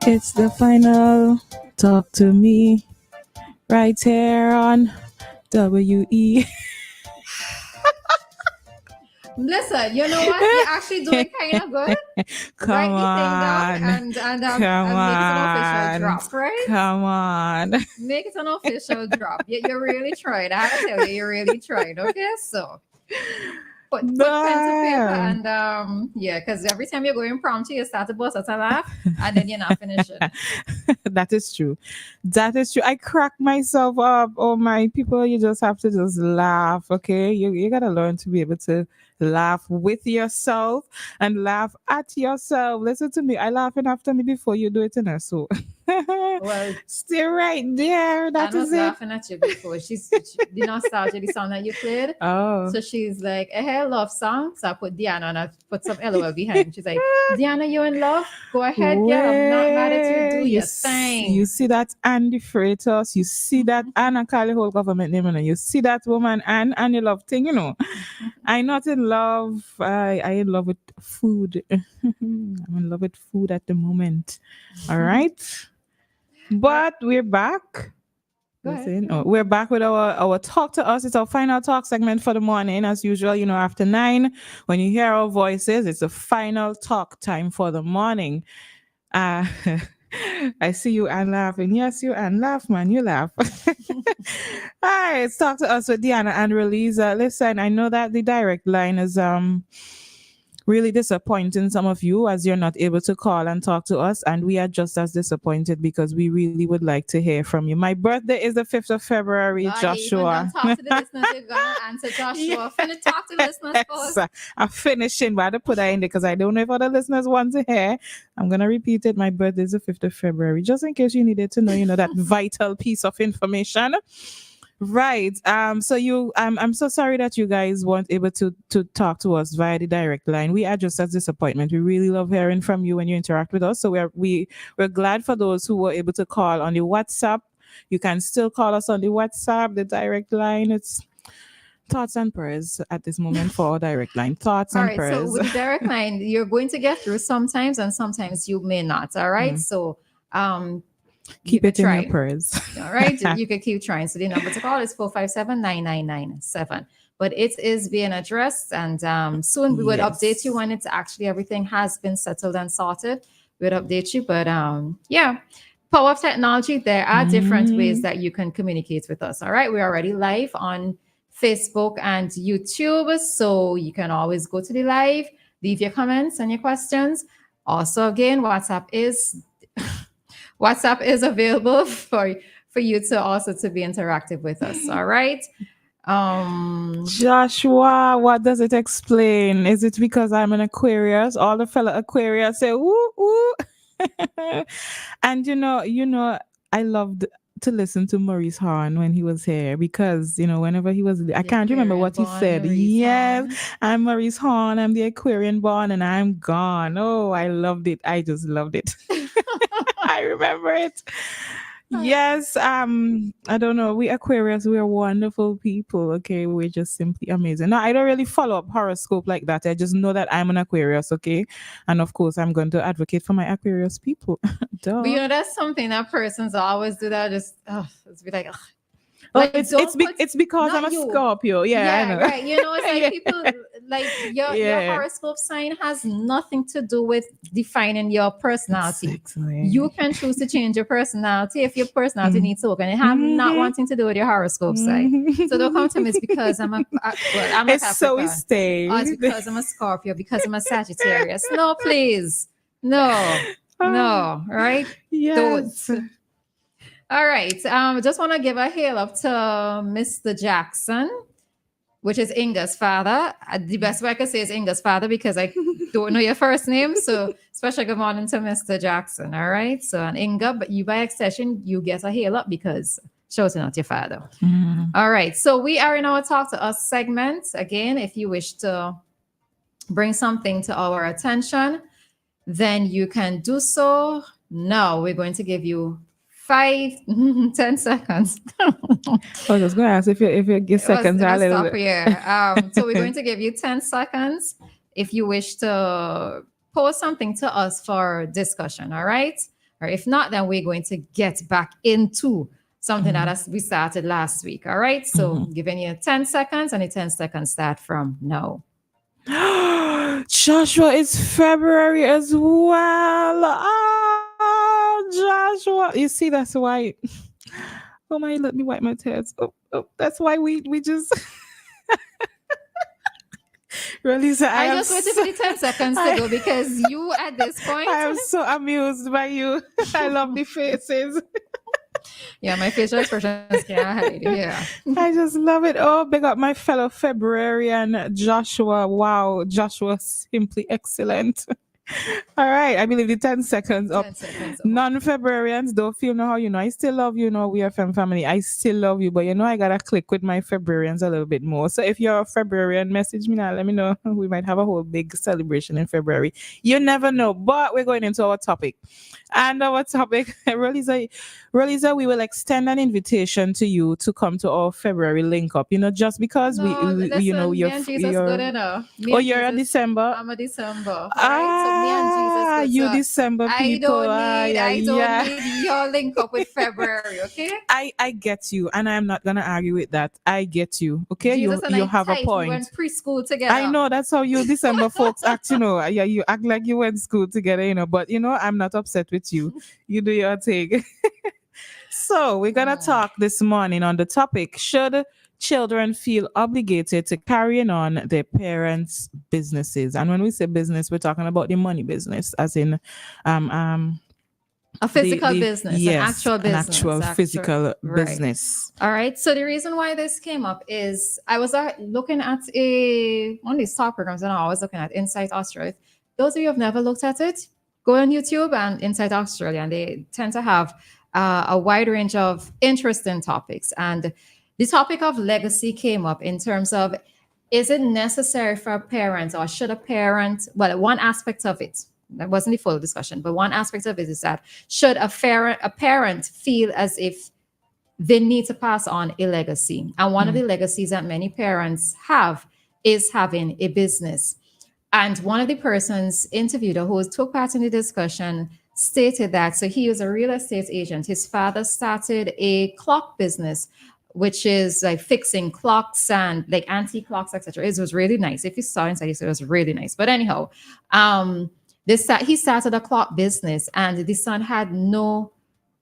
It's the final talk to me right here on WE. Listen, you know what? You're actually doing kind of good. Come Write the thing down on. Come and make it an official on. drop, right? Come on. Make it an official drop. You really tried. I have to tell you, you really tried. Okay, so put pen to paper and yeah, because every time you're going impromptu, you start to bust out a laugh and then you're not finishing. That is true. That is true. I crack myself up. Oh my people, you just have to just laugh. Okay. You gotta learn to be able to laugh with yourself and laugh at yourself. Listen to me. I laughing after me before you do it in her. So Well, stay right there. That Anna's is it. laughing at you before. She the nostalgia, the song that you played. Oh. So she's like, hey, love song. So I put Dianna and I put some LOL behind. She's like, Dianna, you in love? Go ahead, girl. I'm not mad at you. Do your thing. You see that Andy Freitas, you see that Anna call the whole government name, and you see that woman and you love thing, you know. I'm not in love. I in love with food. I'm in love with food at the moment. All right. But we're back. Listen, we're back with our talk to us. It's our final talk segment for the morning. As usual, you know, after 9, when you hear our voices, it's a final talk time for the morning. I see you and laughing. Yes, you and laugh, man. You laugh. All right, talk to us with Dianna and Roleza. Listen, I know that the direct line is really disappointing some of you as you're not able to call and talk to us, and we are just as disappointed because we really would like to hear from you. My birthday is the 5th of February, Joshua. Talk to the listeners. You're gonna answer Joshua. Finish talk to the listeners first. I'm finishing, but I had to put that in there because I don't know if other listeners want to hear. I'm gonna repeat it. My birthday is the 5th of February, just in case you needed to know, you know, that vital piece of information. Right. So I'm so sorry that you guys weren't able to talk to us via the direct line. We are just as disappointment. We really love hearing from you when you interact with us. So we're glad for those who were able to call on the WhatsApp. You can still call us on the WhatsApp, the direct line. It's thoughts and prayers at this moment for our direct line. Thoughts and prayers. So with the direct line, you're going to get through sometimes, and sometimes you may not. All right. So keep it in your prayers. All right. You can keep trying. So the number to call is 457-9997. But it is being addressed, and soon we would update you when it's actually everything has been settled and sorted. We'd update you. But yeah, power of technology. There are different ways that you can communicate with us. All right. We're already live on Facebook and YouTube. So you can always go to the live, leave your comments and your questions. Also, again, WhatsApp is available for you to also to be interactive with us. All right. Joshua, what does it explain? Is it because I'm an Aquarius? All the fellow Aquarius say woo woo. And you know, I loved to listen to Maurice Horn when he was here because, you know, whenever he was, I can't remember what he said. Yes, I'm Maurice Horn. I'm the Aquarian born and I'm gone. Oh, I loved it. I just loved it. I remember it. Yes, I don't know. We Aquarius, we're wonderful people. Okay, we're just simply amazing. Now, I don't really follow up horoscope like that. I just know that I'm an Aquarius, okay? And of course, I'm going to advocate for my Aquarius people. But you know, that's something that persons always do that. Just it's be like, like, it's because I'm a Scorpio. Yeah, I know. Right. You know, it's like people like your horoscope sign has nothing to do with defining your personality. Exactly. You can choose to change your personality if your personality needs to work, and it have not wanting to do with your horoscope sign. So don't come to me. It's because I'm a it's so we stay. It's because I'm a Scorpio, because I'm a Sagittarius. No, please. No. Right? Yes. Don't. All right. Just want to give a hail up to Mr. Jackson, which is Inga's father. The best way I can say is Inga's father because I don't know your first name. So special good morning to Mr. Jackson. All right. So and Inga, but you by extension, you get a hail up because shouting out your father. Mm-hmm. All right. So we are in our Talk to Us segment. Again, if you wish to bring something to our attention, then you can do so. Now we're going to give you 10 seconds. I was just going to ask if you give seconds. Stop here. So we're going to give you 10 seconds if you wish to post something to us for discussion. All right. Or if not, then we're going to get back into something Mhm. that we started last week. All right. So Mhm. giving you 10 seconds, and the 10 seconds start from now. Joshua is February as well. Joshua. You see, that's why. Oh my, let me wipe my tears. That's why we just release. I just waited for the 10 seconds to I, go because you at this I point, am so amused by you. I love the faces. yeah, my facial expressions can't hide. Yeah. I just love it. Oh, big up my fellow Februarian Joshua. Wow, Joshua simply excellent. All right, I believe the 10 seconds up. 10 seconds up. Non-Februarians don't feel no how I still love you, WFM family. I still love you, but I gotta click with my Februarians a little bit more. So if you're a Februarian, message me now. Let me know. We might have a whole big celebration in February. You never know. But we're going into our topic. And our topic, Roleza, we will extend an invitation to you to come to our February link up. Just because No, listen, me you're and Jesus good you're enough. Me oh, and you're a Jesus, December. I'm a December, right? So me and Jesus good. You So December people. Yeah, I don't yeah. need your link up with February, okay? I get you, and I am not gonna argue with that. I get you. Okay, Jesus you and you I have a tight. We went point. preschool I together. know that's how you December folks act. Yeah, you act like you went school together. But I'm not upset with you. You do your thing. So we're gonna Mm. talk this morning on the topic: should children feel obligated to carrying on their parents' businesses? And when we say business, we're talking about the money business, as in, um, A the physical business, an yes, actual an business, actual actual. physical Right. business. All right. So the reason why this came up is I was looking at one of these top programs, and I was looking at Insight Australia. Those of you who have never looked at it, go on YouTube and Insight Australia, and they tend to have a wide range of interesting topics. And the topic of legacy came up in terms of, is it necessary for a parent, or should a parent? Well, one aspect of it, that wasn't the full discussion, but one aspect of it is that should a parent feel as if they need to pass on a legacy. And one of the legacies that many parents have is having a business. And one of the persons interviewed who took part in the discussion stated that, so he was a real estate agent. His father started a clock business, which is like fixing clocks and like antique clocks, etc. It was really nice. If you saw inside, it was really nice. But anyhow, he started a clock business, and the son had no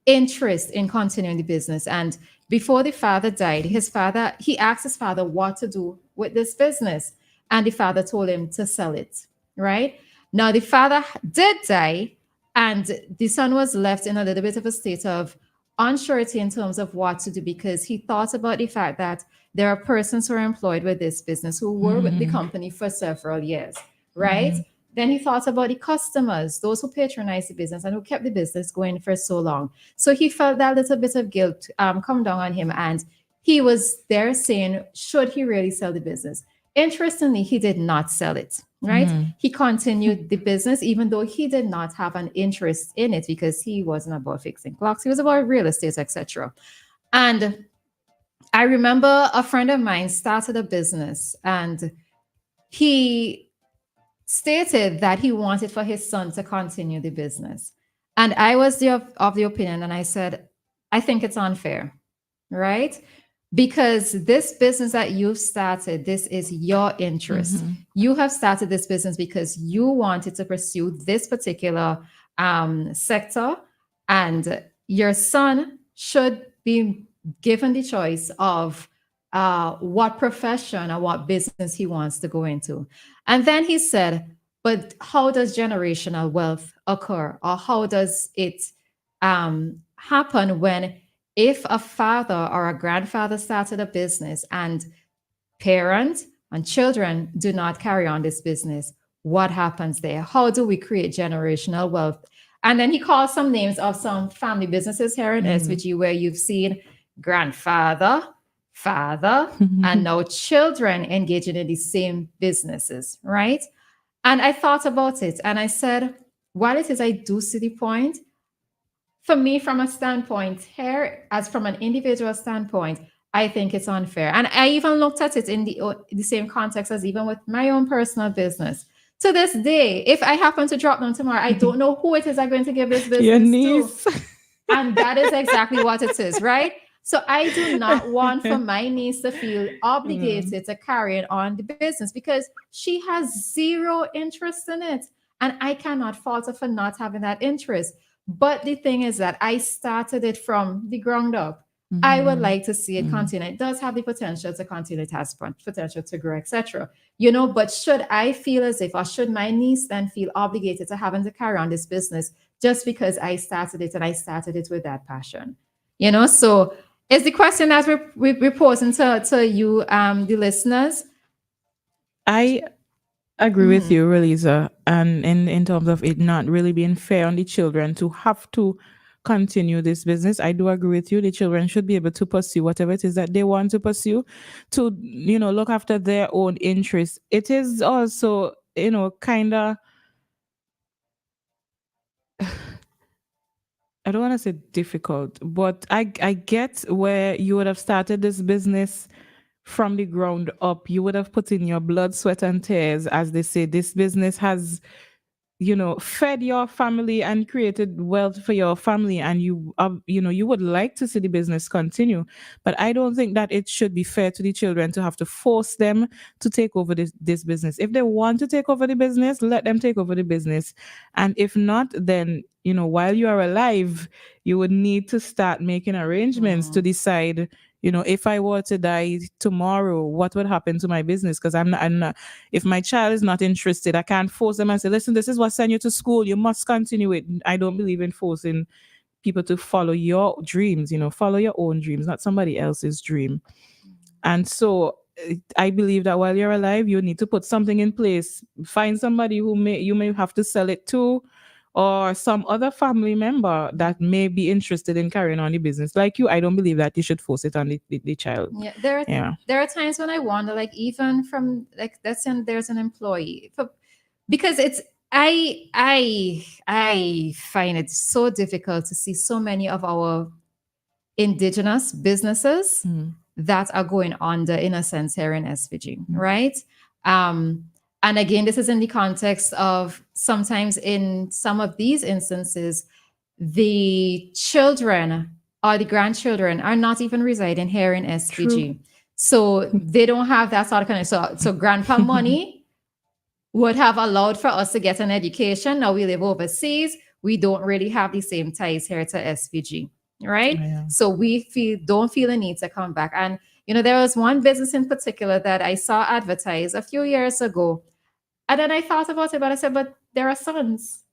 interest in continuing the business. And before the father died, he asked his father what to do with this business. And the father told him to sell it, right? Now, the father did die, and the son was left in a little bit of a state of unsurety in terms of what to do, because he thought about the fact that there are persons who are employed with this business who were with the company for several years, right? Then he thought about the customers, those who patronized the business and who kept the business going for so long. So he felt that little bit of guilt come down on him. And he was there saying, should he really sell the business? Interestingly, he did not sell it, right? He continued the business, even though he did not have an interest in it, because he wasn't about fixing clocks. He was about real estate, etc. And I remember a friend of mine started a business, and he stated that he wanted for his son to continue the business. And I was of the opinion, and I said, I think it's unfair, right? Because this business that you've started, this is your interest. You have started this business because you wanted to pursue this particular sector, and your son should be given the choice of what profession or what business he wants to go into. And then he said, but how does generational wealth occur? Or how does it happen when, if a father or a grandfather started a business and parents and children do not carry on this business? What happens there? How do we create generational wealth? And then he called some names of some family businesses here in SVG where you've seen grandfather, father, and now children engaging in the same businesses, right? And I thought about it, and I said, while it is, I do see the point. For me, from a standpoint here, as from an individual standpoint, I think it's unfair. And I even looked at it in the same context as even with my own personal business. To this day, if I happen to drop them tomorrow, I don't know who it is I'm going to give this Your business to. niece. And that is exactly what it is, right? So I do not want for my niece to feel Mm. obligated to carry on the business because she has zero interest in it. And I cannot fault her for not having that interest. But the thing is that I started it from the ground up. I would Mhm. like to see it Mm. continue. It does have the potential to continue. It has potential to grow, etc. You know, but should I feel as if, or should my niece then feel obligated to having to carry on this business just because I started it and I started it with that passion? You know, so it's the question that we're posing to you, the listeners. I agree with Mhm. you, Relisa, and in terms of it not really being fair on the children to have to continue this business. I do agree with you. The children should be able to pursue whatever it is that they want to pursue, to look after their own interests. It is also kind of, I don't want to say difficult, but I get where you would have started this business from the ground up. You would have put in your blood, sweat, and tears, as they say. This business has fed your family and created wealth for your family, and you would like to see the business continue. But I don't think that it should be fair to the children to have to force them to take over this business. If they want to take over the business, let them take over the business. And if not, then while you are alive, you would need to start making arrangements to Mhm. decide, if I were to die tomorrow, what would happen to my business? Because I'm not, if my child is not interested, I can't force them and say, listen, this is what sent you to school. You must continue it. I don't believe in forcing people to follow your dreams, follow your own dreams, not somebody else's dream. And so I believe that while you're alive, you need to put something in place. Find somebody who you may have to sell it to, or some other family member that may be interested in carrying on the business. Like you, I don't believe that you should force it on the child. Yeah, Yeah. there are times when I wonder, like even from like there's an employee because it's I find it so difficult to see so many of our indigenous businesses Mm. that are going under, in a sense, here in SVG, Mm. right? Um, and again, this is in the context of sometimes in some of these instances, the children or the grandchildren are not even residing here in True. SVG. So they don't have that sort of connection. So grandpa money would have allowed for us to get an education. Now we live overseas. We don't really have the same ties here to SVG, right? Yeah. So we don't feel the need to come back. And there was one business in particular that I saw advertised a few years ago. And then I thought about it, but I said, but there are sons.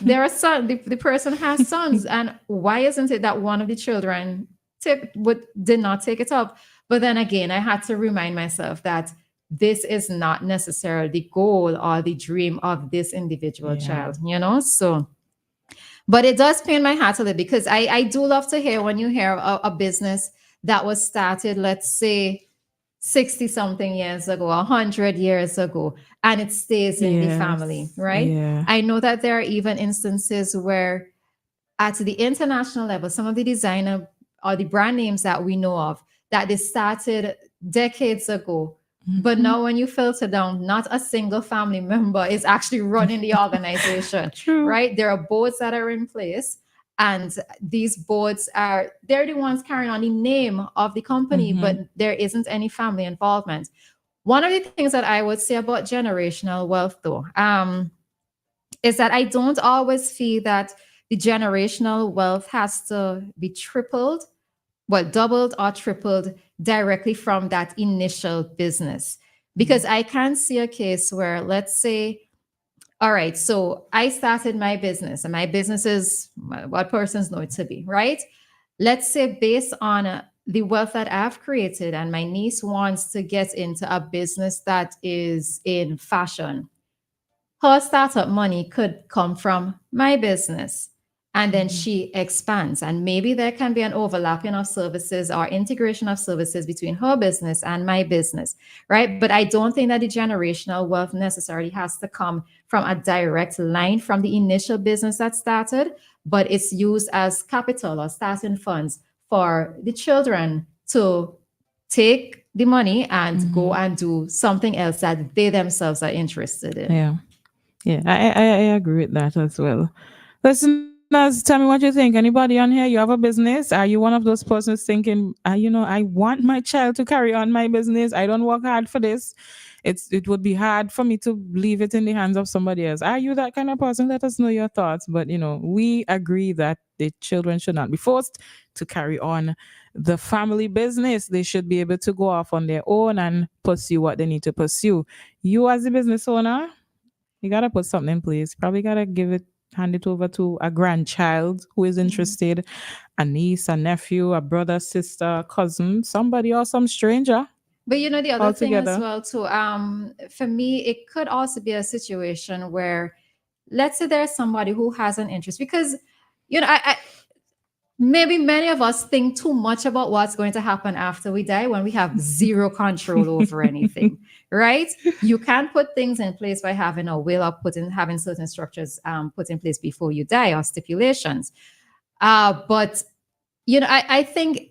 There are sons. The person has sons. And why isn't it that one of the children did not take it up? But then again, I had to remind myself that this is not necessarily the goal or the dream of this individual Yeah. child. So, but it does pain my heart a little because I do love to hear when you hear a business that was started, let's say, 60 something years ago, 100 years ago, and it stays in the family, Yes. right? Yeah. I know that there are even instances where at the international level, some of the designer or the brand names that we know of that they started decades ago. But Mhm. now, when you filter down, not a single family member is actually running the organization, True. right? There are boards that are in place, and these boards they're the ones carrying on the name of the company, Hmm. but there isn't any family involvement. One of the things that I would say about generational wealth, though, is that I don't always feel that the generational wealth has to be tripled, well, doubled or tripled directly from that initial business. Because I can see a case where, let's say, all right, so I started my business, and my business is what persons know it to be, right? Let's say, based on the wealth that I've created, and my niece wants to get into a business that is in fashion. Her startup money could come from my business. And then Hmm. she expands. And maybe there can be an overlapping of services or integration of services between her business and my business, right? But I don't think that the generational wealth necessarily has to come from a direct line from the initial business that started, but it's used as capital or starting funds for the children to take the money and go Mhm. and do something else that they themselves are interested in. Yeah. Yeah, I agree with that as well. Listeners, tell me what you think. Anybody on here, you have a business? Are you one of those persons thinking, I want my child to carry on my business. I don't work hard for this. It would be hard for me to leave it in the hands of somebody else. Are you that kind of person? Let us know your thoughts. But we agree that the children should not be forced to carry on the family business. They should be able to go off on their own and pursue what they need to pursue. You as a business owner, you gotta put something in place. Probably gotta hand it over to a grandchild who is Mhm. interested, a niece, a nephew, a brother, sister, cousin, somebody or some stranger But the other thing as altogether. well too, for me, it could also be a situation where, let's say there's somebody who has an interest, because I maybe many of us think too much about what's going to happen after we die when we have zero control over anything, right? You can put things in place by having a will, or having certain structures put in place before you die, or stipulations. But I think,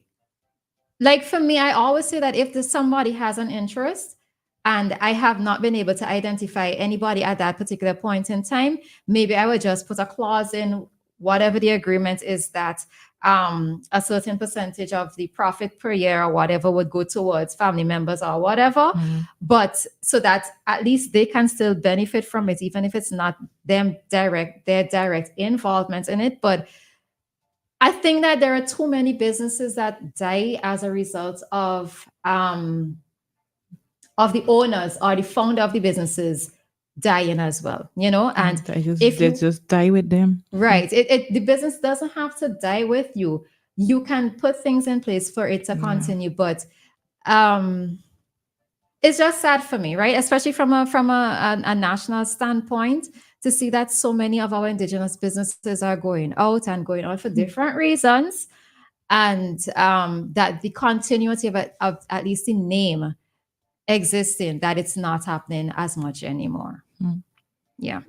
like, for me, I always say that if somebody has an interest and I have not been able to identify anybody at that particular point in time, maybe I would just put a clause in whatever the agreement is, that a certain percentage of the profit per year or whatever would go towards family members or whatever, Mm, but so that at least they can still benefit from it, even if it's not their direct involvement in it. But I think that there are too many businesses that die as a result of the owners or the founder of the businesses dying as well. And if they you just die with them. right, the business doesn't have to die with you. You can put things in place for it to Yeah. continue, but um, it's just sad for me, right? Especially from a national standpoint, to see that so many of our indigenous businesses are going out and going out for different reasons, and that the continuity of at least the name existing, that it's not happening as much anymore. Mm. Yeah.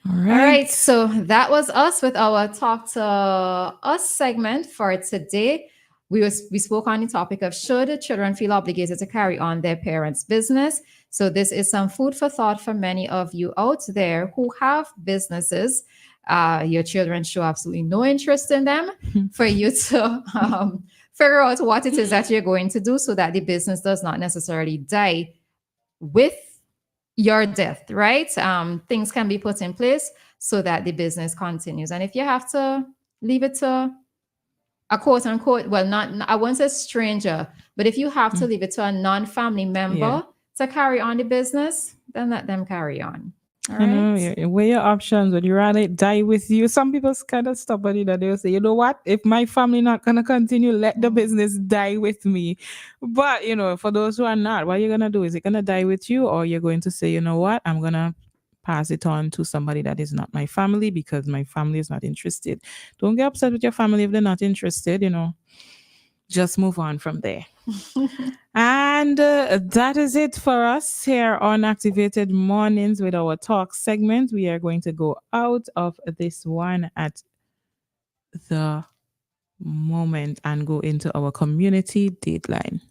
All All right. right. So that was us with our Talk to Us segment for today. We spoke on the topic of, should children feel obligated to carry on their parents' business? So this is some food for thought for many of you out there who have businesses. Your children show absolutely no interest in them, for you to figure out what it is that you're going to do so that the business does not necessarily die with your death, right? Things can be put in place so that the business continues. And if you have to leave it to a quote unquote, well, not, I won't say stranger, but if you have to Mm. leave it to a non-family Yeah. member to carry on the business, then let them carry on. All I right. know, weigh your options. Would you rather it die with you? Some people kind of stubborn that they'll say, you know what? If my family not gonna continue, let the Mm. business die with me. But for those who are not, what you're gonna do? Is it gonna die with you, or you're going to say, you know what? I'm gonna pass it on to somebody that is not my family because my family is not interested. Don't get upset with your family if they're not interested. Just move on from there. And that is it for us here on Activated Mornings with our talk segment. We are going to go out of this one at the moment and go into our community deadline.